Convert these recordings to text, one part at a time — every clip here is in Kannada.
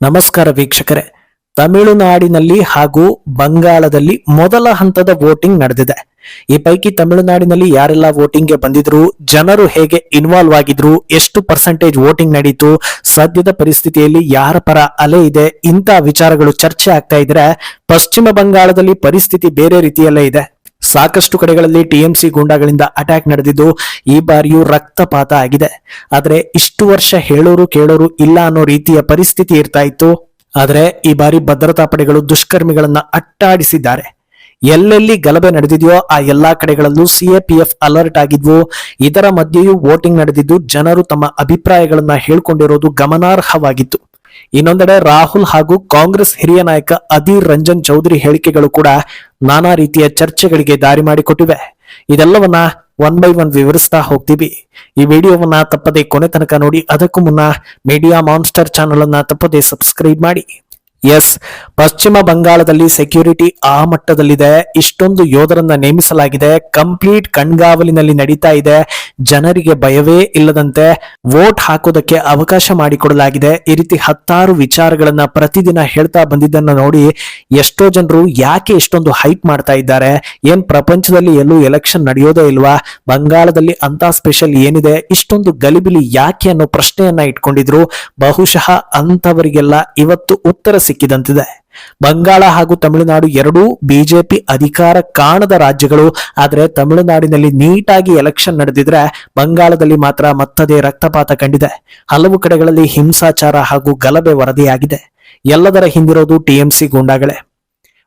ನಮಸ್ಕಾರ ವೀಕ್ಷಕರೇ. ತಮಿಳುನಾಡಿನಲ್ಲಿ ಹಾಗೂ ಬಂಗಾಳದಲ್ಲಿ ಮೊದಲ ಹಂತದ ವೋಟಿಂಗ್ ನಡೆದಿದೆ. ಈ ಪೈಕಿ ತಮಿಳುನಾಡಿನಲ್ಲಿ ಯಾರೆಲ್ಲ ವೋಟಿಂಗ್ಗೆ ಬಂದಿದ್ರು, ಜನರು ಹೇಗೆ ಇನ್ವಾಲ್ವ್ ಆಗಿದ್ರು, ಎಷ್ಟು ಪರ್ಸೆಂಟೇಜ್ ವೋಟಿಂಗ್ ನಡೀತು, ಸದ್ಯದ ಪರಿಸ್ಥಿತಿಯಲ್ಲಿ ಯಾರ ಪರ ಅಲೆ ಇದೆ, ಇಂಥ ವಿಚಾರಗಳು ಚರ್ಚೆ ಆಗ್ತಾ ಇದ್ರೆ, ಪಶ್ಚಿಮ ಬಂಗಾಳದಲ್ಲಿ ಪರಿಸ್ಥಿತಿ ಬೇರೆ ರೀತಿಯಲ್ಲೇ ಇದೆ. ಸಾಕಷ್ಟು ಕಡೆಗಳಲ್ಲಿ ಟಿಎಂಸಿ ಗೂಂಡಾಗಳಿಂದ ಅಟ್ಯಾಕ್ ನಡೆದಿದ್ದು ಈ ಬಾರಿಯೂ ರಕ್ತಪಾತ ಆಗಿದೆ. ಆದ್ರೆ ಇಷ್ಟು ವರ್ಷ ಹೇಳೋರು ಕೇಳೋರು ಇಲ್ಲ ಅನ್ನೋ ರೀತಿಯ ಪರಿಸ್ಥಿತಿ ಇರ್ತಾ ಇತ್ತು. ಆದ್ರೆ ಈ ಬಾರಿ ಭದ್ರತಾ ಪಡೆಗಳು ದುಷ್ಕರ್ಮಿಗಳನ್ನ ಅಟ್ಟಾಡಿಸಿದ್ದಾರೆ. ಎಲ್ಲೆಲ್ಲಿ ಗಲಭೆ ನಡೆದಿದೆಯೋ ಆ ಎಲ್ಲಾ ಕಡೆಗಳಲ್ಲೂ ಸಿಎಪಿಎಫ್ ಅಲರ್ಟ್ ಆಗಿದ್ವು. ಇದರ ಮಧ್ಯೆಯೂ ವೋಟಿಂಗ್ ನಡೆದಿದ್ದು ಜನರು ತಮ್ಮ ಅಭಿಪ್ರಾಯಗಳನ್ನ ಹೇಳ್ಕೊಂಡಿರೋದು ಗಮನಾರ್ಹವಾಗಿತ್ತು. ಇನ್ನೊಂದೆಡೆ ರಾಹುಲ್ ಹಾಗೂ ಕಾಂಗ್ರೆಸ್ ಹಿರಿಯ ನಾಯಕ ಅಧೀರ್ ರಂಜನ್ ಚೌಧರಿ ಹೇಳಿಕೆಗಳು ಕೂಡ ನಾನಾ ರೀತಿಯ ಚರ್ಚೆಗಳಿಗೆ ದಾರಿ ಮಾಡಿಕೊಟ್ಟಿವೆ. ಇದೆಲ್ಲವನ್ನ ಒನ್ ಬೈ ಒನ್ ವಿವರಿಸ್ತಾ ಹೋಗ್ತೀವಿ. ಈ ವಿಡಿಯೋವನ್ನ ತಪ್ಪದೆ ಕೊನೆ ತನಕ ನೋಡಿ. ಅದಕ್ಕೂ ಮುನ್ನ ಮೀಡಿಯಾ ಮಾನ್ಸ್ಟರ್ ಚಾನೆಲ್ ಅನ್ನ ತಪ್ಪದೆ ಸಬ್ಸ್ಕ್ರೈಬ್ ಮಾಡಿ. ಎಸ್, ಪಶ್ಚಿಮ ಬಂಗಾಳದಲ್ಲಿ ಸೆಕ್ಯೂರಿಟಿ ಆ ಮಟ್ಟದಲ್ಲಿದೆ. ಇಷ್ಟೊಂದು ಯೋಧರನ್ನ ನೇಮಿಸಲಾಗಿದೆ. ಕಂಪ್ಲೀಟ್ ಕಣ್ಗಾವಲಿನಲ್ಲಿ ನಡೀತಾ ಇದೆ. ಜನರಿಗೆ ಭಯವೇ ಇಲ್ಲದಂತೆ ವೋಟ್ ಹಾಕೋದಕ್ಕೆ ಅವಕಾಶ ಮಾಡಿಕೊಡಲಾಗಿದೆ. ಈ ರೀತಿ ಹತ್ತಾರು ವಿಚಾರಗಳನ್ನ ಪ್ರತಿದಿನ ಹೇಳ್ತಾ ಬಂದಿದ್ದನ್ನ ನೋಡಿ ಎಷ್ಟೋ ಜನರು ಯಾಕೆ ಇಷ್ಟೊಂದು ಹೈಪ್ ಮಾಡ್ತಾ ಇದ್ದಾರೆ, ಏನ್ ಪ್ರಪಂಚದಲ್ಲಿ ಎಲ್ಲೂ ಎಲೆಕ್ಷನ್ ನಡೆಯೋದೇ ಇಲ್ವಾ, ಬಂಗಾಳದಲ್ಲಿ ಅಂತ ಸ್ಪೆಷಲ್ ಏನಿದೆ, ಇಷ್ಟೊಂದು ಗಲಿಬಿಲಿ ಯಾಕೆ ಅನ್ನೋ ಪ್ರಶ್ನೆಯನ್ನ ಇಟ್ಕೊಂಡಿದ್ರು. ಬಹುಶಃ ಅಂತವರಿಗೆಲ್ಲ ಇವತ್ತು ಉತ್ತರ ಸಿಕ್ಕಿದಂತಿದೆ. ಬಂಗಾಳ ಹಾಗೂ ತಮಿಳುನಾಡು ಎರಡೂ ಬಿಜೆಪಿ ಅಧಿಕಾರ ಕಾಣದ ರಾಜ್ಯಗಳು. ಆದ್ರೆ ತಮಿಳುನಾಡಿನಲ್ಲಿ ನೀಟಾಗಿ ಎಲೆಕ್ಷನ್ ನಡೆದಿದ್ರೆ ಬಂಗಾಳದಲ್ಲಿ ಮಾತ್ರ ಮತ್ತದೇ ರಕ್ತಪಾತ ಕಂಡಿದೆ. ಹಲವು ಕಡೆಗಳಲ್ಲಿ ಹಿಂಸಾಚಾರ ಹಾಗೂ ಗಲಭೆ ವರದಿಯಾಗಿದೆ. ಎಲ್ಲದರ ಹಿಂದಿರೋದು ಟಿಎಂಸಿ ಗೂಂಡಾಗಳೇ.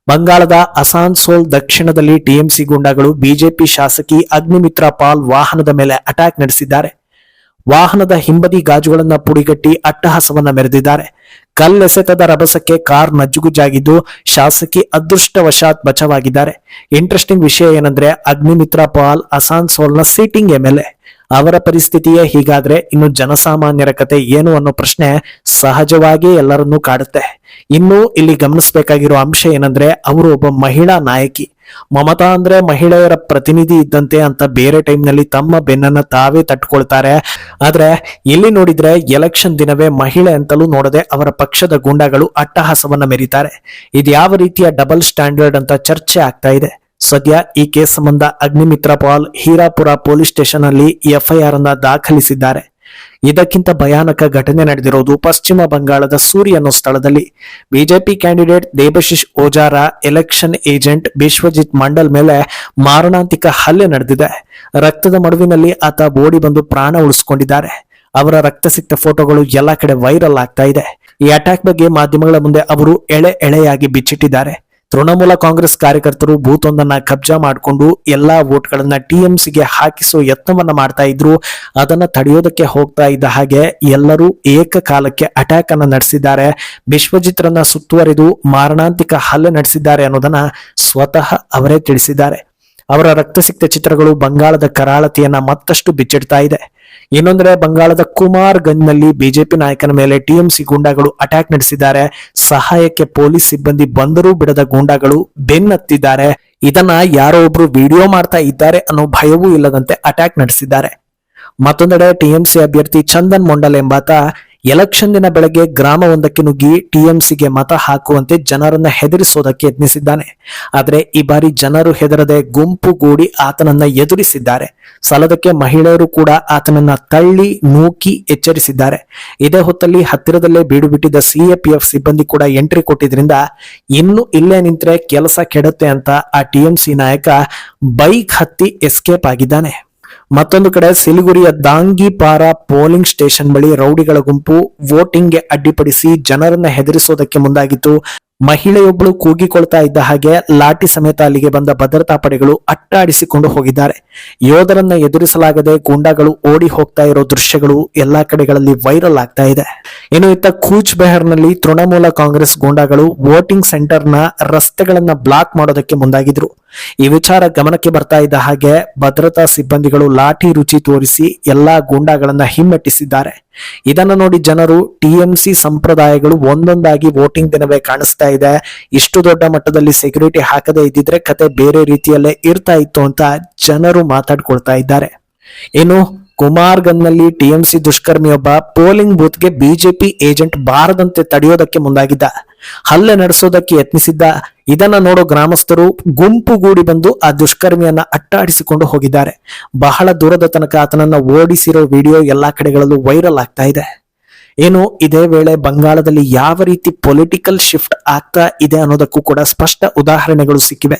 ಬಂಗಾಳದ ಅಸಾನ್ಸೋಲ್ ದಕ್ಷಿಣದಲ್ಲಿ ಟಿಎಂಸಿ ಗೂಂಡಾಗಳು ಬಿಜೆಪಿ ಶಾಸಕಿ ಅಗ್ನಿಮಿತ್ರ ಪಾಲ್ ವಾಹನದ ಮೇಲೆ ಅಟ್ಯಾಕ್ ನಡೆಸಿದ್ದಾರೆ. ವಾಹನದ ಹಿಂಬದಿ ಗಾಜುಗಳನ್ನ ಪುಡಿಗಟ್ಟಿ ಅಟ್ಟಹಾಸವನ್ನ ಮೆರೆದಿದ್ದಾರೆ. ಕಲ್ಲೆಸೆತದ ರಭಸಕ್ಕೆ ಕಾರ್ ನಜ್ಜುಗುಜ್ಜಾಗಿದ್ದು ಶಾಸಕಿ ಅದೃಷ್ಟವಶಾತ್ ಬಚಾವಾಗಿದ್ದಾರೆ. ಇಂಟ್ರೆಸ್ಟಿಂಗ್ ವಿಷಯ ಏನಂದ್ರೆ ಅಗ್ನಿಮಿತ್ರ ಪಾಲ್ ಅಸಾನ್ಸೋಲ್ನ ಸಿಟ್ಟಿಂಗ್ ಎಂಎಲ್ಎ. ಅವರ ಪರಿಸ್ಥಿತಿಯೇ ಹೀಗಾದ್ರೆ ಇನ್ನು ಜನಸಾಮಾನ್ಯರ ಕತೆ ಏನು ಅನ್ನೋ ಪ್ರಶ್ನೆ ಸಹಜವಾಗಿ ಎಲ್ಲರನ್ನೂ ಕಾಡುತ್ತೆ. ಇನ್ನು ಇಲ್ಲಿ ಗಮನಿಸಬೇಕಾಗಿರೋ ಅಂಶ ಏನಂದ್ರೆ ಅವರು ಒಬ್ಬ ಮಹಿಳಾ ನಾಯಕಿ. ಮಮತಾ ಅಂದ್ರೆ ಮಹಿಳೆಯರ ಪ್ರತಿನಿಧಿ ಇದ್ದಂತೆ ಅಂತ ಬೇರೆ ಟೈಮ್ನಲ್ಲಿ ತಮ್ಮ ಬೆನ್ನನ್ನ ತಾವೇ ತಟ್ಕೊಳ್ತಾರೆ. ಆದ್ರೆ ಇಲ್ಲಿ ನೋಡಿದ್ರೆ ಎಲೆಕ್ಷನ್ ದಿನವೇ ಮಹಿಳೆ ಅಂತಲೂ ನೋಡದೆ ಅವರ ಪಕ್ಷದ ಗೂಂಡಾಗಳು ಅಟ್ಟಹಾಸವನ್ನ ಮೆರೀತಾರೆ. ಇದು ಯಾವ ರೀತಿಯ ಡಬಲ್ ಸ್ಟ್ಯಾಂಡರ್ಡ್ ಅಂತ ಚರ್ಚೆ ಆಗ್ತಾ ಇದೆ. ಸದ್ಯ ಈ ಕೇಸ್ ಸಂಬಂಧ ಅಗ್ನಿಮಿತ್ರ ಪಾಲ್ ಹೀರಾಪುರ ಪೊಲೀಸ್ ಸ್ಟೇಷನ್ ಅಲ್ಲಿ ಎಫ್ಐಆರ್ ಅನ್ನ ದಾಖಲಿಸಿದ್ದಾರೆ. ಇದಕ್ಕಿಂತ ಭಯಾನಕ ಘಟನೆ ನಡೆದಿರೋದು ಪಶ್ಚಿಮ ಬಂಗಾಳದ ಸೂರಿ ಅನ್ನೋ ಸ್ಥಳದಲ್ಲಿ. ಬಿಜೆಪಿ ಕ್ಯಾಂಡಿಡೇಟ್ ದೇಬಶಿಶ್ ಓಜಾರ ಎಲೆಕ್ಷನ್ ಏಜೆಂಟ್ ಬಿಶ್ವಜಿತ್ ಮಂಡಲ್ ಮೇಲೆ ಮಾರಣಾಂತಿಕ ಹಲ್ಲೆ ನಡೆದಿದೆ. ರಕ್ತದ ಮಡುವಿನಲ್ಲಿ ಆತ ಓಡಿ ಬಂದು ಪ್ರಾಣ ಉಳಿಸಿಕೊಂಡಿದ್ದಾರೆ. ಅವರ ರಕ್ತ ಸಿಕ್ತ ಫೋಟೋಗಳು ಎಲ್ಲ ಕಡೆ ವೈರಲ್ ಆಗ್ತಾ ಇದೆ. ಈ ಅಟ್ಯಾಕ್ ಬಗ್ಗೆ ಮಾಧ್ಯಮಗಳ ಮುಂದೆ ಅವರು ಎಳೆಯಾಗಿ ಬಿಚ್ಚಿಟ್ಟಿದ್ದಾರೆ. ತೃಣಮೂಲ ಕಾಂಗ್ರೆಸ್ ಕಾರ್ಯಕರ್ತರು ಬೂತ್ ಒಂದನ್ನ ಕಬ್ಜಾ ಮಾಡಿಕೊಂಡು ಎಲ್ಲಾ ವೋಟ್ಗಳನ್ನ ಟಿಎಂಸಿಗೆ ಹಾಕಿಸೋ ಯತ್ನವನ್ನ ಮಾಡ್ತಾ ಇದ್ರು. ಅದನ್ನ ತಡೆಯೋದಕ್ಕೆ ಹೋಗ್ತಾ ಇದ್ದ ಹಾಗೆ ಎಲ್ಲರೂ ಏಕಕಾಲಕ್ಕೆ ಅಟ್ಯಾಕ್ ಅನ್ನ ನಡೆಸಿದ್ದಾರೆ. ಬಿಶ್ವಜಿತ್ರನ್ನ ಸುತ್ತುವರಿದು ಮಾರಣಾಂತಿಕ ಹಲ್ಲೆ ನಡೆಸಿದ್ದಾರೆ ಅನ್ನೋದನ್ನ ಸ್ವತಃ ಅವರೇ ತಿಳಿಸಿದ್ದಾರೆ. ಅವರ ರಕ್ತಸಿಕ್ತ ಚಿತ್ರಗಳು ಬಂಗಾಳದ ಕರಾಳತೆಯನ್ನ ಮತ್ತಷ್ಟು ಬಿಚ್ಚಿಡ್ತಾ ಇದೆ. ಇನ್ನೊಂದೆಡೆ ಬಂಗಾಳದ ಕುಮಾರ್ಗಂಜ್ನಲ್ಲಿ ಬಿಜೆಪಿ ನಾಯಕನ ಮೇಲೆ ಟಿಎಂಸಿ ಗೂಂಡಾಗಳು ಅಟ್ಯಾಕ್ ನಡೆಸಿದ್ದಾರೆ. ಸಹಾಯಕ್ಕೆ ಪೊಲೀಸ್ ಸಿಬ್ಬಂದಿ ಬಂದರೂ ಬಿಡದ ಗೂಂಡಾಗಳು ಬೆನ್ನತ್ತಿದ್ದಾರೆ. ಇದನ್ನ ಯಾರೋ ಒಬ್ರು ವಿಡಿಯೋ ಮಾಡ್ತಾ ಇದ್ದಾರೆ ಅನ್ನೋ ಭಯವೂ ಇಲ್ಲದಂತೆ ಅಟ್ಯಾಕ್ ನಡೆಸಿದ್ದಾರೆ. ಮತ್ತೊಂದೆಡೆ ಟಿಎಂಸಿ ಅಭ್ಯರ್ಥಿ ಚಂದನ್ ಮೊಂಡಲ್ ಎಂಬಾತ ಎಲೆಕ್ಷನ್ ದಿನ ಬೆಳಗ್ಗೆ ಗ್ರಾಮವೊಂದಕ್ಕೆ ನುಗ್ಗಿ ಟಿಎಂಸಿಗೆ ಮತ ಹಾಕುವಂತೆ ಜನರನ್ನ ಹೆದರಿಸೋದಕ್ಕೆ ಯತ್ನಿಸಿದ್ದಾನೆ. ಆದ್ರೆ ಈ ಬಾರಿ ಜನರು ಹೆದರದೆ ಗುಂಪುಗೂಡಿ ಆತನನ್ನ ಎದುರಿಸಿದ್ದಾರೆ. ಸಲದಕ್ಕೆ ಮಹಿಳೆಯರು ಕೂಡ ಆತನನ್ನ ತಳ್ಳಿ ನೂಕಿ ಎಚ್ಚರಿಸಿದ್ದಾರೆ. ಇದೇ ಹೊತ್ತಲ್ಲಿ ಹತ್ತಿರದಲ್ಲೇ ಬೀಡು ಬಿಟ್ಟಿದ್ದ ಸಿಎಪಿಎಫ್ ಸಿಬ್ಬಂದಿ ಕೂಡ ಎಂಟ್ರಿ ಕೊಟ್ಟಿದ್ರಿಂದ ಇನ್ನು ಇಲ್ಲೇ ನಿಂತ್ರೆ ಕೆಲಸ ಕೆಡುತ್ತೆ ಅಂತ ಆ ಟಿಎಂಸಿ ನಾಯಕ ಬೈಕ್ ಹತ್ತಿ ಎಸ್ಕೇಪ್ ಆಗಿದ್ದಾನೆ. ಮತ್ತೊಂದು ಕಡೆ ಸಿಲಿಗುರಿಯ ದಾಂಗಿಪಾರಾ ಪೋಲಿಂಗ್ ಸ್ಟೇಷನ್ ಬಳಿ ರೌಡಿಗಳ ಗುಂಪು ವೋಟಿಂಗ್ಗೆ ಅಡ್ಡಿಪಡಿಸಿ ಜನರನ್ನ ಹೆದರಿಸೋದಕ್ಕೆ ಮುಂದಾಗಿತ್ತು. ಮಹಿಳೆಯೊಬ್ಬಳು ಕೂಗಿಕೊಳ್ತಾ ಇದ್ದ ಹಾಗೆ ಲಾಠಿ ಸಮೇತ ಅಲ್ಲಿಗೆ ಬಂದ ಭದ್ರತಾ ಪಡೆಗಳು ಅಟ್ಟಾಡಿಸಿಕೊಂಡು ಹೋಗಿದ್ದಾರೆ. ಯೋಧರನ್ನ ಎದುರಿಸಲಾಗದೆ ಗೂಂಡಾಗಳು ಓಡಿ ಹೋಗ್ತಾ ಇರೋ ದೃಶ್ಯಗಳು ಎಲ್ಲಾ ಕಡೆಗಳಲ್ಲಿ ವೈರಲ್ ಆಗ್ತಾ ಇದೆ. ಇನ್ನು ಇತ್ತ ಕೂಚ್ ಬೆಹರ್ನಲ್ಲಿ ತೃಣಮೂಲ ಕಾಂಗ್ರೆಸ್ ಗೂಂಡಾಗಳು ವೋಟಿಂಗ್ ಸೆಂಟರ್ನ ರಸ್ತೆಗಳನ್ನ ಬ್ಲಾಕ್ ಮಾಡೋದಕ್ಕೆ ಮುಂದಾಗಿದ್ರು. ಈ ವಿಚಾರ ಗಮನಕ್ಕೆ ಬರ್ತಾ ಇದ್ದ ಹಾಗೆ ಭದ್ರತಾ ಸಿಬ್ಬಂದಿಗಳು ಲಾಠಿ ರುಚಿ ತೋರಿಸಿ ಎಲ್ಲಾ ಗೂಂಡಾಗಳನ್ನ ಹಿಮ್ಮೆಟ್ಟಿಸಿದ್ದಾರೆ. ಇದನ್ನ ನೋಡಿ ಜನರು ಟಿಎಂಸಿ ಸಂಪ್ರದಾಯಗಳು ಒಂದೊಂದಾಗಿ ವೋಟಿಂಗ್ ದಿನವೇ ಕಾಣಿಸ್ತಾ ಇದೆ, ಇಷ್ಟು ದೊಡ್ಡ ಮಟ್ಟದಲ್ಲಿ ಸೆಕ್ಯೂರಿಟಿ ಹಾಕದೇ ಇದ್ದಿದ್ರೆ ಕತೆ ಬೇರೆ ರೀತಿಯಲ್ಲೇ ಇರ್ತಾ ಇತ್ತು ಅಂತ ಜನರು ಮಾತಾಡ್ಕೊಳ್ತಾ ಇದ್ದಾರೆ. ಇನ್ನು ಕುಮಾರ್ಗಂಜ್ನಲ್ಲಿ ಟಿಎಂಸಿ ದುಷ್ಕರ್ಮಿಯೊಬ್ಬ ಪೋಲಿಂಗ್ ಬೂತ್ಗೆ ಬಿಜೆಪಿ ಏಜೆಂಟ್ ಬಾರದಂತೆ ತಡೆಯೋದಕ್ಕೆ ಮುಂದಾಗಿದ್ದ, ಹಲ್ಲೆ ನಡೆಸೋದಕ್ಕೆ ಯತ್ನಿಸಿದ್ದ. ಇದನ್ನ ನೋಡೋ ಗ್ರಾಮಸ್ಥರು ಗುಂಪುಗೂಡಿ ಬಂದು ಆ ದುಷ್ಕರ್ಮಿಯನ್ನ ಅಟ್ಟಾಡಿಸಿಕೊಂಡು ಹೋಗಿದ್ದಾರೆ. ಬಹಳ ದೂರದ ತನಕ ಆತನನ್ನ ಓಡಿಸಿರೋ ವಿಡಿಯೋ ಎಲ್ಲಾ ಕಡೆಗಳಲ್ಲೂ ವೈರಲ್ ಆಗ್ತಾ ಇದೆ. ಏನು ಇದೇ ವೇಳೆ ಬಂಗಾಳದಲ್ಲಿ ಯಾವ ರೀತಿ ಪೊಲಿಟಿಕಲ್ ಶಿಫ್ಟ್ ಆಗ್ತಾ ಇದೆ ಅನ್ನೋದಕ್ಕೂ ಕೂಡ ಸ್ಪಷ್ಟ ಉದಾಹರಣೆಗಳು ಸಿಕ್ಕಿವೆ.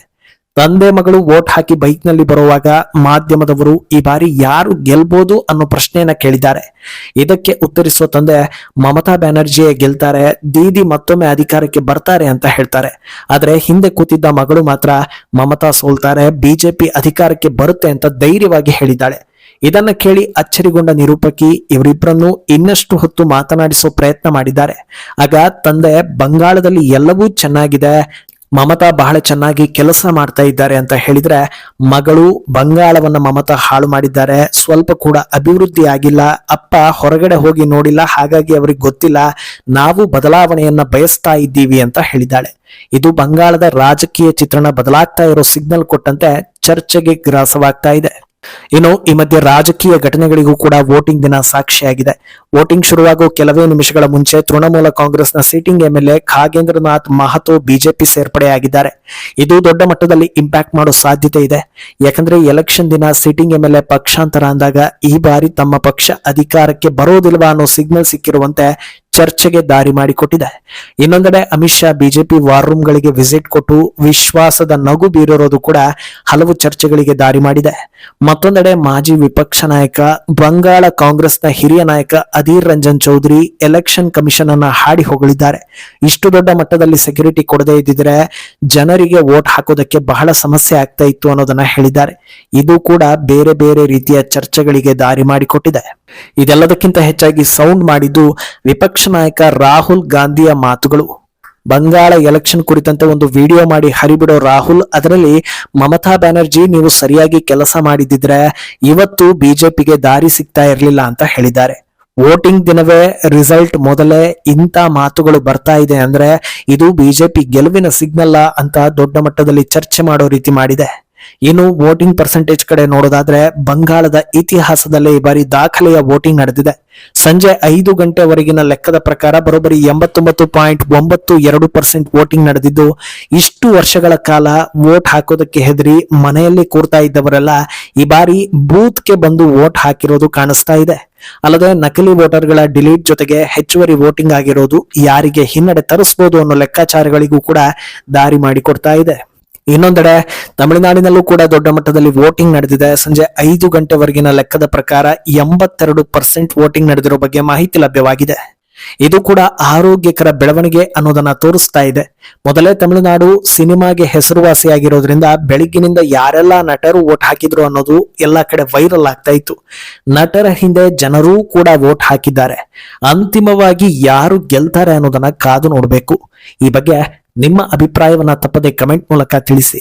ತಂದೆ ಮಗಳು ವೋಟ್ ಹಾಕಿ ಬೈಕ್ ನಲ್ಲಿ ಬರುವಾಗ ಮಾಧ್ಯಮದವರು ಈ ಬಾರಿ ಯಾರು ಗೆಲ್ಬಹುದು ಅನ್ನೋ ಪ್ರಶ್ನೆಯನ್ನ ಕೇಳಿದ್ದಾರೆ. ಇದಕ್ಕೆ ಉತ್ತರಿಸುವ ತಂದೆ ಮಮತಾ ಬ್ಯಾನರ್ಜಿಯೇ ಗೆಲ್ತಾರೆ, ದೀದಿ ಮತ್ತೊಮ್ಮೆ ಅಧಿಕಾರಕ್ಕೆ ಬರ್ತಾರೆ ಅಂತ ಹೇಳ್ತಾರೆ. ಆದ್ರೆ ಹಿಂದೆ ಕೂತಿದ್ದ ಮಗಳು ಮಾತ್ರ ಮಮತಾ ಸೋಲ್ತಾರೆ, ಬಿಜೆಪಿ ಅಧಿಕಾರಕ್ಕೆ ಬರುತ್ತೆ ಅಂತ ಧೈರ್ಯವಾಗಿ ಹೇಳಿದ್ದಾಳೆ. ಇದನ್ನ ಕೇಳಿ ಅಚ್ಚರಿಗೊಂಡ ನಿರೂಪಕಿ ಇವರಿಬ್ಬರನ್ನು ಇನ್ನಷ್ಟು ಹೊತ್ತು ಮಾತನಾಡಿಸೋ ಪ್ರಯತ್ನ ಮಾಡಿದ್ದಾರೆ. ಆಗ ತಂದೆ ಬಂಗಾಳದಲ್ಲಿ ಎಲ್ಲವೂ ಚೆನ್ನಾಗಿದೆ, ಮಮತಾ ಬಹಳ ಚೆನ್ನಾಗಿ ಕೆಲಸ ಮಾಡ್ತಾ ಇದ್ದಾರೆ ಅಂತ ಹೇಳಿದ್ರೆ, ಮಗಳು ಬಂಗಾಳವನ್ನ ಮಮತಾ ಹಾಳು ಮಾಡಿದ್ದಾರೆ, ಸ್ವಲ್ಪ ಕೂಡ ಅಭಿವೃದ್ಧಿ ಆಗಿಲ್ಲ, ಅಪ್ಪ ಹೊರಗಡೆ ಹೋಗಿ ನೋಡಿಲ್ಲ, ಹಾಗಾಗಿ ಅವ್ರಿಗೆ ಗೊತ್ತಿಲ್ಲ, ನಾವು ಬದಲಾವಣೆಯನ್ನ ಬಯಸ್ತಾ ಇದ್ದೀವಿ ಅಂತ ಹೇಳಿದ್ದಾಳೆ. ಇದು ಬಂಗಾಳದ ರಾಜಕೀಯ ಚಿತ್ರಣ ಬದಲಾಗ್ತಾ ಇರೋ ಸಿಗ್ನಲ್ ಕೊಟ್ಟಂತೆ ಚರ್ಚೆಗೆ ಗ್ರಾಸವಾಗ್ತಾ ಇದೆ. ಇನ್ನು ಈ ಮಧ್ಯೆ ರಾಜಕೀಯ ಘಟನೆಗಳಿಗೂ ಕೂಡ ವೋಟಿಂಗ್ ದಿನ ಸಾಕ್ಷಿಯಾಗಿದೆ. ವೋಟಿಂಗ್ ಶುರುವಾಗುವ ಕೆಲವೇ ನಿಮಿಷಗಳ ಮುಂಚೆ ತೃಣಮೂಲ ಕಾಂಗ್ರೆಸ್ನ ಸಿಟ್ಟಿಂಗ್ ಎಂಎಲ್ಎ ಖಾಗೇಂದ್ರನಾಥ್ ಮಹತೋ ಬಿಜೆಪಿ ಸೇರ್ಪಡೆಯಾಗಿದ್ದಾರೆ. ಇದು ದೊಡ್ಡ ಮಟ್ಟದಲ್ಲಿ ಇಂಪ್ಯಾಕ್ಟ್ ಮಾಡೋ ಸಾಧ್ಯತೆ ಇದೆ. ಯಾಕಂದ್ರೆ ಎಲೆಕ್ಷನ್ ದಿನ ಸಿಟ್ಟಿಂಗ್ ಎಂಎಲ್ಎ ಪಕ್ಷಾಂತರ ಅಂದಾಗ ಈ ಬಾರಿ ತಮ್ಮ ಪಕ್ಷ ಅಧಿಕಾರಕ್ಕೆ ಬರೋದಿಲ್ವಾ ಅನ್ನೋ ಸಿಗ್ನಲ್ ಸಿಕ್ಕಿರುವಂತೆ ಚರ್ಚೆಗೆ ದಾರಿ ಮಾಡಿಕೊಟ್ಟಿದೆ. ಇನ್ನೊಂದೆಡೆ Amit Shah BJP war room ಗಳಿಗೆ ವಿಸಿಟ್ ಕೊಟ್ಟು ವಿಶ್ವಾಸದ ನಗು ಬೀರಿರೋದು ಕೂಡ ಹಲವು ಚರ್ಚೆಗಳಿಗೆ ದಾರಿ ಮಾಡಿದೆ. ಮತ್ತೊಂದೆಡೆ ಮಾಜಿ ವಿಪಕ್ಷ ನಾಯಕ ಬಂಗಾಳ ಕಾಂಗ್ರೆಸ್ನ ಹಿರಿಯ ನಾಯಕ ಅಧೀರ್ ರಂಜನ್ ಚೌಧರಿ ಎಲೆಕ್ಷನ್ ಕಮಿಷನ್ ಅನ್ನ ಹಾಡಿ ಹೊಗಳಿದ್ದಾರೆ. ಇಷ್ಟು ದೊಡ್ಡ ಮಟ್ಟದಲ್ಲಿ ಸೆಕ್ಯೂರಿಟಿ ಕೊಡದೇ ಇದ್ದಿದ್ರೆ ಜನರಿಗೆ ವೋಟ್ ಹಾಕೋದಕ್ಕೆ ಬಹಳ ಸಮಸ್ಯೆ ಆಗ್ತಾ ಇತ್ತು ಅನ್ನೋದನ್ನ ಹೇಳಿದ್ದಾರೆ. ಇದು ಕೂಡ ಬೇರೆ ಬೇರೆ ರೀತಿಯ ಚರ್ಚೆಗಳಿಗೆ ದಾರಿ ಮಾಡಿಕೊಟ್ಟಿದೆ. ಇದೆಲ್ಲದಕ್ಕಿಂತ ಹೆಚ್ಚಾಗಿ ಸೌಂಡ್ ಮಾಡಿದ್ದು ವಿಪಕ್ಷ ನಾಯಕ ರಾಹುಲ್ ಗಾಂಧಿಯ ಮಾತುಗಳು. ಬಂಗಾಳ ಎಲೆಕ್ಷನ್ ಕುರಿತಂತೆ ಒಂದು ವಿಡಿಯೋ ಮಾಡಿ ಹರಿಬಿಡೋ ರಾಹುಲ್ ಅದರಲ್ಲಿ ಮಮತಾ ಬ್ಯಾನರ್ಜಿ ನೀವು ಸರಿಯಾಗಿ ಕೆಲಸ ಮಾಡಿದಿದ್ರೆ ಇವತ್ತು ಬಿಜೆಪಿಗೆ ದಾರಿ ಸಿಗ್ತಾ ಇರಲಿಲ್ಲ ಅಂತ ಹೇಳಿದ್ದಾರೆ. ವೋಟಿಂಗ್ ದಿನವೇ ರಿಸಲ್ಟ್ ಮೊದಲೇ ಇಂಥ ಮಾತುಗಳು ಬರ್ತಾ ಇದೆ ಅಂದ್ರೆ ಇದು ಬಿಜೆಪಿ ಗೆಲುವಿನ ಸಿಗ್ನಲ್ ಅಂತ ದೊಡ್ಡ ಮಟ್ಟದಲ್ಲಿ ಚರ್ಚೆ ಮಾಡೋ ರೀತಿ ಮಾಡಿದೆ. ಇನ್ನು ವೋಟಿಂಗ್ ಪರ್ಸೆಂಟೇಜ್ ಕಡೆ ನೋಡೋದಾದ್ರೆ ಬಂಗಾಳದ ಇತಿಹಾಸದಲ್ಲೇ ಈ ಬಾರಿ ದಾಖಲೆಯ ವೋಟಿಂಗ್ ನಡೆದಿದೆ. ಸಂಜೆ 5 ಗಂಟೆವರೆಗಿನ ಲೆಕ್ಕದ ಪ್ರಕಾರ ಬರೋಬ್ಬರಿ 89.92% ವೋಟಿಂಗ್ ನಡೆದಿದ್ದು, ಇಷ್ಟು ವರ್ಷಗಳ ಕಾಲ ವೋಟ್ ಹಾಕೋದಕ್ಕೆ ಹೆದರಿ ಮನೆಯಲ್ಲಿ ಕೂರ್ತಾ ಇದ್ದವರೆಲ್ಲ ಈ ಬಾರಿ ಬೂತ್ಗೆ ಬಂದು ವೋಟ್ ಹಾಕಿರೋದು ಕಾಣಿಸ್ತಾ ಇದೆ. ಅಲ್ಲದೆ ನಕಲಿ ವೋಟರ್ಗಳ ಡಿಲೀಟ್ ಜೊತೆಗೆ ಹೆಚ್ಚುವರಿ ವೋಟಿಂಗ್ ಆಗಿರೋದು ಯಾರಿಗೆ ಹಿನ್ನಡೆ ತರಿಸಬಹುದು ಅನ್ನೋ ಲೆಕ್ಕಾಚಾರಗಳಿಗೂ ಕೂಡ ದಾರಿ ಮಾಡಿಕೊಡ್ತಾ ಇದೆ. ಇನ್ನೊಂದೆಡೆ ತಮಿಳುನಾಡಿನಲ್ಲೂ ಕೂಡ ದೊಡ್ಡ ಮಟ್ಟದಲ್ಲಿ ವೋಟಿಂಗ್ ನಡೆದಿದೆ. ಸಂಜೆ 5 ಗಂಟೆವರೆಗಿನ ಲೆಕ್ಕದ ಪ್ರಕಾರ 82% ವೋಟಿಂಗ್ ನಡೆದಿರೋ ಬಗ್ಗೆ ಮಾಹಿತಿ ಲಭ್ಯವಾಗಿದೆ. ಇದು ಕೂಡ ಆರೋಗ್ಯಕರ ಬೆಳವಣಿಗೆ ಅನ್ನೋದನ್ನ ತೋರಿಸ್ತಾ ಇದೆ. ಮೊದಲೇ ತಮಿಳುನಾಡು ಸಿನಿಮಾಗೆ ಹೆಸರುವಾಸಿಯಾಗಿರೋದ್ರಿಂದ ಬೆಳಿಗ್ಗಿನಿಂದ ಯಾರೆಲ್ಲ ನಟರು ವೋಟ್ ಹಾಕಿದ್ರು ಅನ್ನೋದು ಎಲ್ಲಾ ಕಡೆ ವೈರಲ್ ಆಗ್ತಾ ಇತ್ತು. ನಟರ ಹಿಂದೆ ಜನರೂ ಕೂಡ ವೋಟ್ ಹಾಕಿದ್ದಾರೆ. ಅಂತಿಮವಾಗಿ ಯಾರು ಗೆಲ್ತಾರೆ ಅನ್ನೋದನ್ನ ಕಾದು ನೋಡಬೇಕು. ಈ ಬಗ್ಗೆ ನಿಮ್ಮ ಅಭಿಪ್ರಾಯವನ್ನ ತಪ್ಪದೆ ಕಮೆಂಟ್ ಮೂಲಕ ತಿಳಿಸಿ.